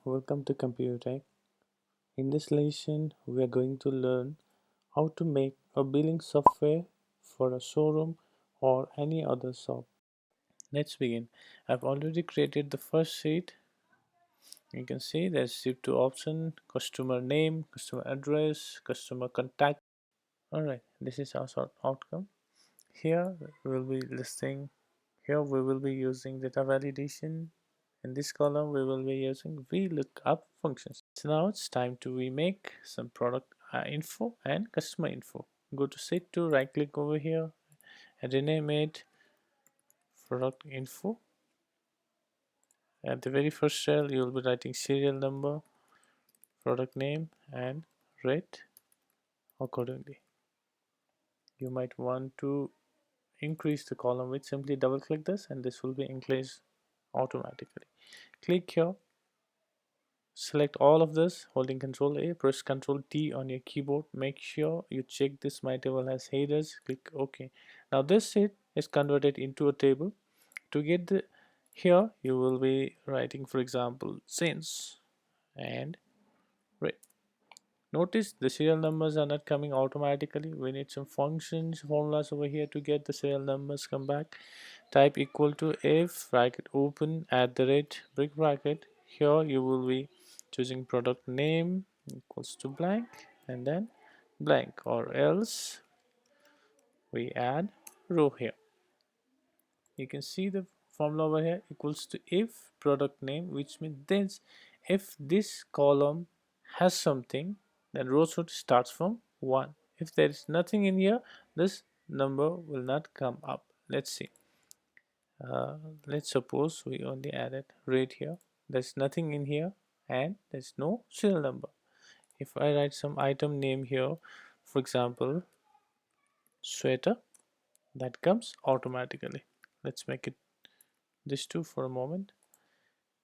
welcome to Computer Tech. In this lesson, we are going to learn how to make a billing software for a showroom or any other shop. Let's begin. I've already created the first sheet. You can see there's shift to option, customer name, customer address, customer contact. Alright, this is our sort outcome. Here we will be listing, here we will be using data validation. In this column, we will be using VLOOKUP functions. So now it's time to remake some product info and customer info. Go to Sheet 2, right click over here and rename it product info. At the very first cell, you will be writing serial number, product name, and rate accordingly. You might want to increase the column width. Simply double click this and this will be increased automatically. Click here, select all of this, holding Ctrl A, press Ctrl T on your keyboard. Make sure you check this my table has headers. Click OK. Now this sheet is converted into a table. To get the here you will be writing, for example, since and rate. Notice the serial numbers are not coming automatically. We need some functions, formulas over here to get the serial numbers come back. Type equal to if bracket open at the rate brick bracket. Here you will be choosing product name equals to blank and then blank, or else we add row here. You can see the formula over here equals to if product name, which means this if this column has something, then row should start from 1. If there is nothing in here, this number will not come up. Let's see. Let's suppose we only added rate here. There's nothing in here and there's no serial number. If I write some item name here, for example, sweater, that comes automatically. Let's make it this too for a moment.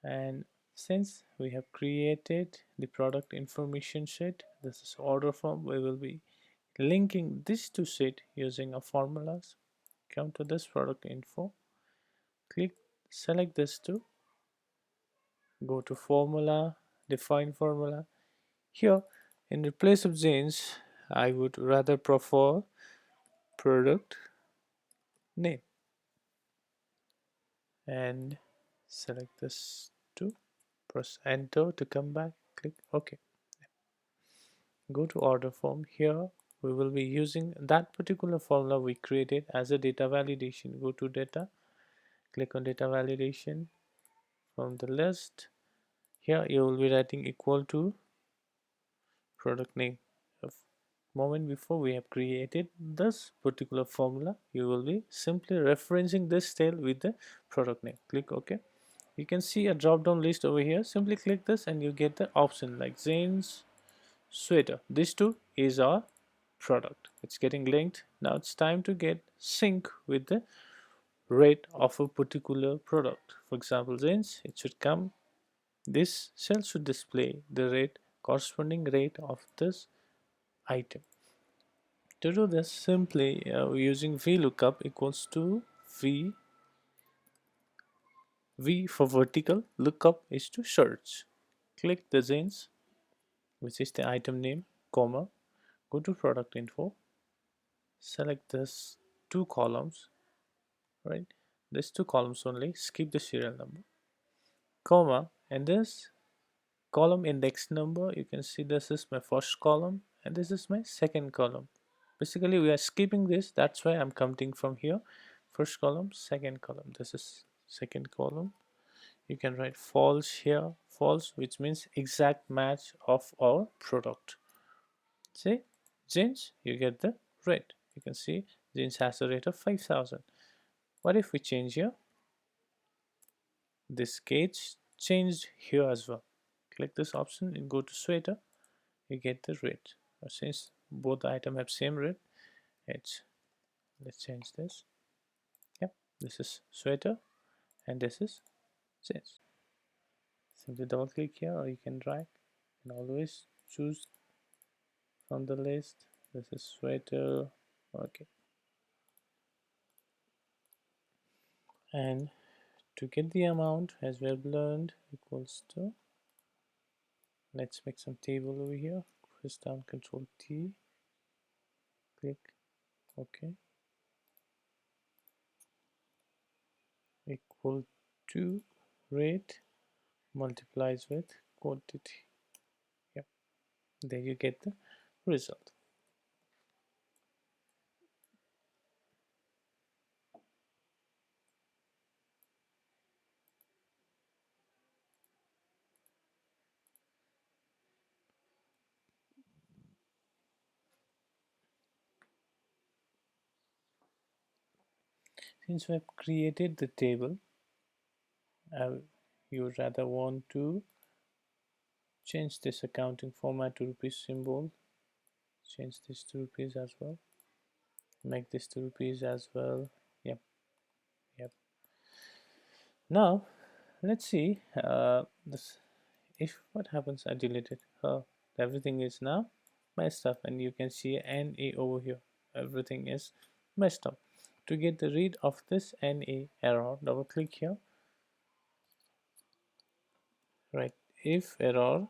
And since we have created the product information sheet, this is order form, we will be linking this to sheet using our formulas. Come to this product info, click, select this to, go to formula, define formula. Here in place of jeans, I would rather prefer product name and select this to, press enter to come back, click OK. Go to order form. Here we will be using that particular formula we created as a data validation. Go to data, click on data validation. From the list, here you will be writing equal to product name. A moment before we have created this particular formula, you will be simply referencing this cell with the product name. Click OK. You can see a drop down list over here. Simply click this and you get the option like jeans, sweater. This too is our product. It's getting linked. Now it's time to get sync with the rate of a particular product. For example, jeans, it should come, this cell should display the rate, corresponding rate of this item. To do this, simply using VLOOKUP equals to V for vertical, lookup is to search. Click the jeans, which is the item name, comma, go to product info, select this two columns, right? These two columns only, skip the serial number, comma, and this column index number, you can see this is my first column and this is my second column. Basically we are skipping this, that's why I'm counting from here. First column, second column, this is second column. You can write false here, false, which means exact match of our product. See, jeans, you get the rate. You can see jeans has a rate of 5,000. What if we change here? This gauge changed here as well. Click this option and go to sweater. You get the rate. Since both the item have same rate, let's change this. Yep, this is sweater and this is jeans. Simply double click here or you can drag and always choose from the list. This is sweater. Okay. And to get the amount, as we have learned, equals to Let's make some table over here. Press down Control T, click OK, equal to rate multiplies with quantity. Yep, there you get the result. Since we have created the table, you rather want to change this accounting format to rupees symbol, change this to rupees as well, make this to rupees as well. Yep, yep. Now let's see this. If what happens, I delete it. Everything is now messed up, and you can see NA over here. Everything is messed up. To get the rid of this NA error, double click here. Right, if error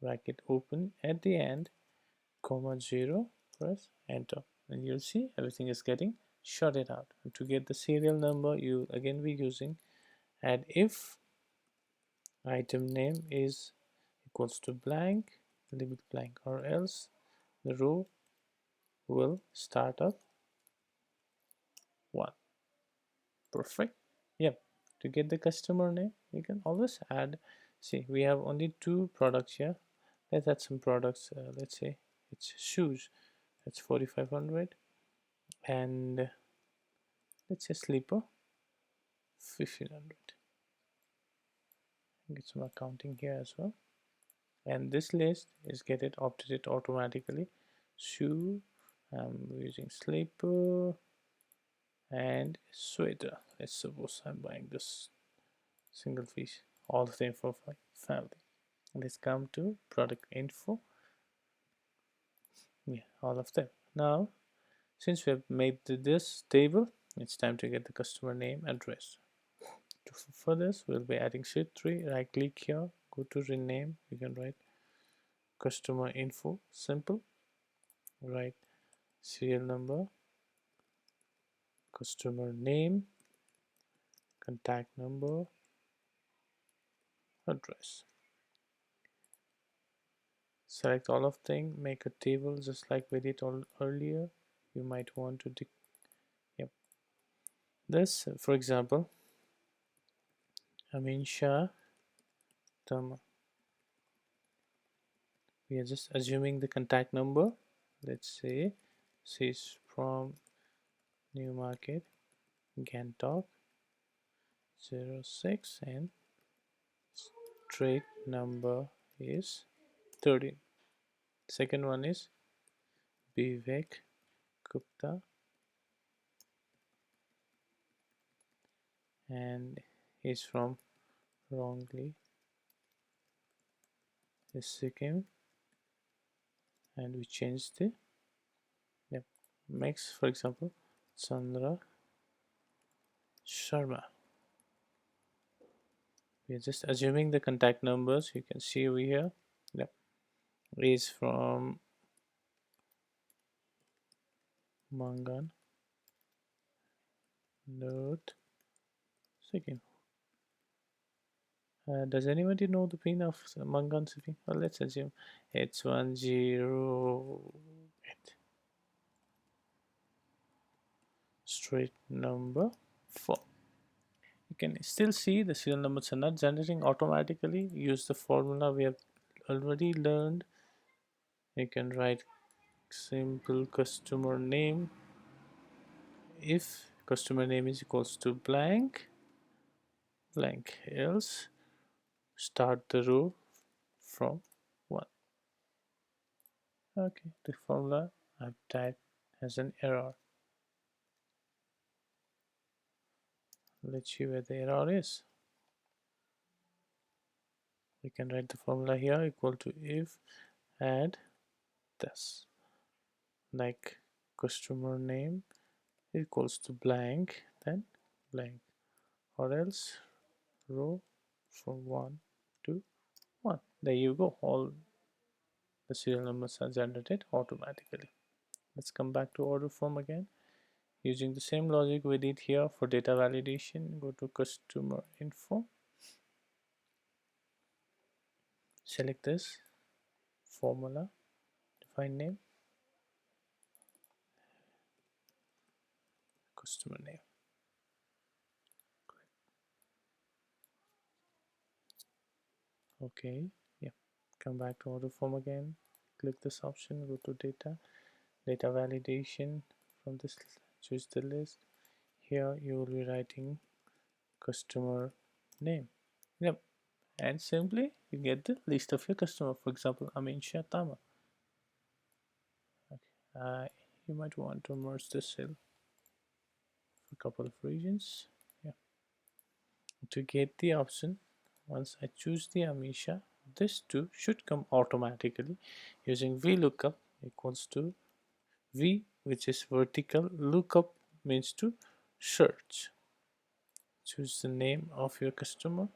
bracket open at the end, comma 0, press enter, and you'll see everything is getting sorted out. And to get the serial number, you'll again be using add if item name is equals to blank, leave it blank, or else the row will start up 1. Perfect. Yep. To get the customer name, you can always add. See, we have only 2 products here. Let's add some products. Let's say it's shoes. That's 4500, and let's say slipper 1500. Get some accounting here as well, and this list is get it updated automatically. Shoe, I'm using slipper and sweater. Let's suppose I'm buying this single piece, all the same for my family. Let's come to product info. Yeah, all of them. Now since we have made this table, it's time to get the customer name address. For this, we'll be adding sheet 3. Right click here, go to rename. You can write customer info, simple. Write serial number, customer name, contact number, address. Select all of them, make a table just like we did earlier. You might want to yep. This, for example, Amin Shah Tama. We are just assuming the contact number. Let's say she's from New Market, Gantok 06, and street number is 13. Second one is Vivek Gupta, and he's from Rongli, Sikkim, and we changed the yep. Next, for example, Chandra Sharma. We are just assuming the contact numbers. You can see over here. Yep, he's from Mangan Note, Sikkim. Does anybody know the pin of Mangan Sikkim? Well, let's assume it's 108. Street number 4. You can still see the serial numbers are not generating automatically. Use the formula we have already learned. You can write simple customer name. If customer name is equals to blank, blank, else start the row from 1. Okay, the formula I've typed has an error. Let's see where the error is. We can write the formula here equal to if add this, like customer name equals to blank, then blank, or else row from 1 to 1. There you go, all the serial numbers are generated automatically. Let's come back to order form again. Using the same logic we did here for data validation, go to customer info, select this formula, define name, customer name. Okay, yeah. Come back to order form again, click this option, go to data validation. From this, choose the list. Here you will be writing customer name. Yep, and simply you get the list of your customer. For example, Amin Tama. Okay. You might want to merge the cell for a couple of regions. Yeah. To get the option, once I choose the Amisha, this too should come automatically using VLOOKUP equals to V, which is vertical, lookup means to search. Choose the name of your customer,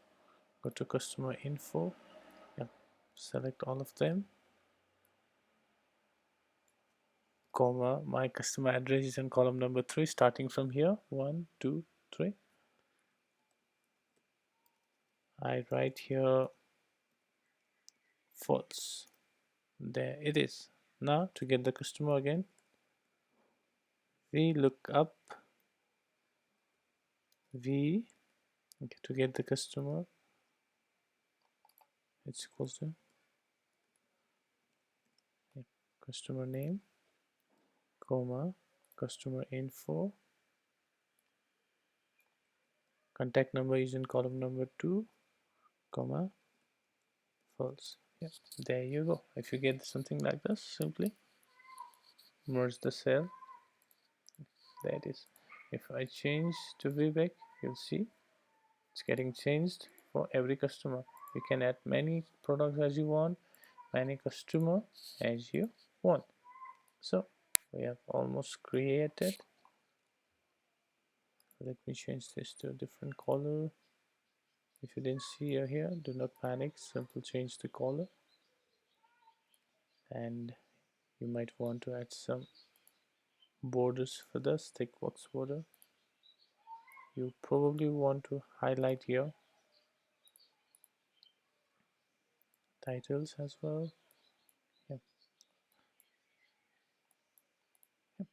go to customer info, yeah, select all of them, comma, my customer address is in column number 3, starting from here, 1, 2, 3. I write here false. There it is. Now to get the customer again, we look up v, okay, to get the customer, it's equals to, yeah, customer name, comma, customer info, contact number is in column number 2, comma, false. Yeah, there you go. If you get something like this, simply merge the cell. There it is. If I change to VBAC, you'll see it's getting changed for every customer. You can add many products as you want, many customer as you want. So we have almost created. Let me change this to a different color. If you didn't see here, do not panic, simply change the color. And you might want to add some borders for this thick box border. You probably want to highlight here titles as well. Yep. Yep.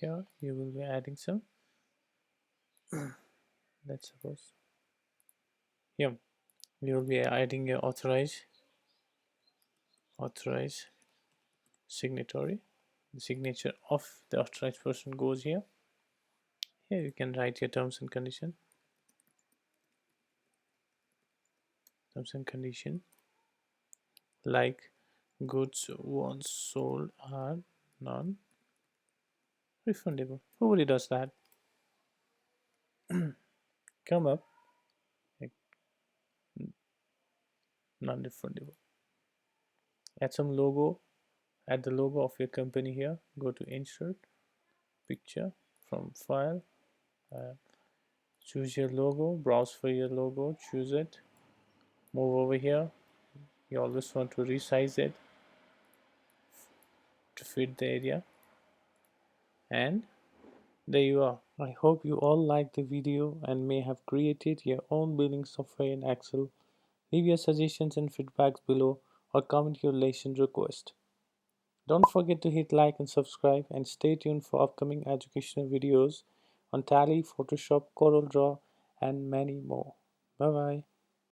Here you will be adding some, let's suppose, yeah, you will be adding your authorized signatory. The signature of the authorized person goes here. Here you can write your terms and condition. Like goods once sold are non-refundable. Nobody does that. Come up like non-refundable. Add some logo. Add the logo of your company here. Go to insert picture from file. Choose your logo. Browse for your logo. Choose it. Move over here. You always want to resize it to fit the area, and there you are. I hope you all liked the video and may have created your own billing software in Excel. Leave your suggestions and feedbacks below or comment your lesson request. Don't forget to hit like and subscribe, and stay tuned for upcoming educational videos on Tally, Photoshop, CorelDRAW and many more. Bye bye.